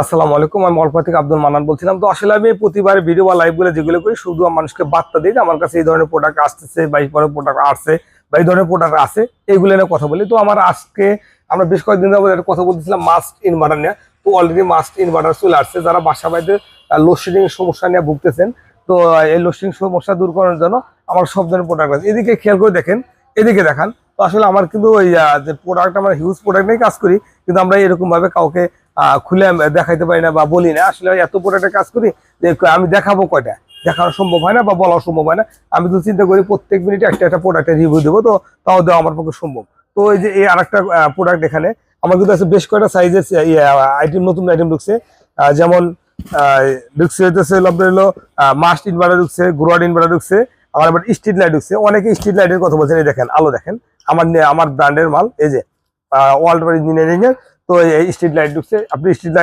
আসসালামু আলাইকুম, আমি অল্প থেকে আব্দুল মান্নান বলছিলাম। তো আসলে আমি প্রতিবার ভিডিও বা লাইভ গুলো যেগুলো করি শুধু মানুষকে বার্তা দিই যে আমার কাছে এই ধরনের প্রোডাক্ট আসতেছে বা এই ধরনের প্রোডাক্ট আসছে বা এই ধরনের প্রোডাক্ট আছে, এইগুলো নিয়ে কথা বলি। তো আমার আজকে আমরা বেশ কয়েকদিন যাবত একটা কথা বলতেছিলাম মাস্ট ইনভার্টার নিয়ে। তো অলরেডি মাস্ট ইনভার্টার চলে আসছে। যারা বাসা বাড়িতে লোডশেডিং সমস্যা নিয়ে ভুগতেছেন, তো এই লোডশেডিং সমস্যা দূর করার জন্য আমার সব ধরনের প্রোডাক্ট আছে। এদিকে খেয়াল করে দেখেন, এদিকে দেখান। তো আসলে আমার কিন্তু ওই যে প্রোডাক্ট, আমরা হিউজ প্রোডাক্ট নিয়ে কাজ করি, কিন্তু আমরা এরকম ভাবে কাউকে খুলে দেখাইতে পারি না বা বলি না। আসলে এত বড় একটা কাজ করি যে আমি দেখাবো কয়টা, দেখানো সম্ভব হয় না বা বলাও সম্ভব হয় না। আমি তো চিন্তা করি প্রত্যেক মিনিটে একটা একটা প্রোডাক্টের রিভিউ দেবো, তো তাও দেওয়া আমার পক্ষে সম্ভব। তো এই যে এই আরেকটা প্রোডাক্ট এখানে আমার কিন্তু আছে, বেশ কয়টা সাইজের আইটেম, নতুন আইটেম ঢুকছে। যেমন ঢুকছে হইতেছে আপনার হলো মাস্ট ইনভার্টার ঢুকছে, গ্রোয়ার্ড ইনভার্টার ঢুকছে, আমার আবার স্ট্রিট লাইট ঢুকছে। অনেকে স্ট্রিট লাইটের কথা বলছেন, এই দেখেন আলো দেখেন, আমার ব্র্যান্ডের মাল, এই যে ওয়ার্ল্ড ইঞ্জিনিয়ারিং এর। তো এই স্ট্রিট লাইট ঢুকছে, আপনি স্ট্রিট লাইট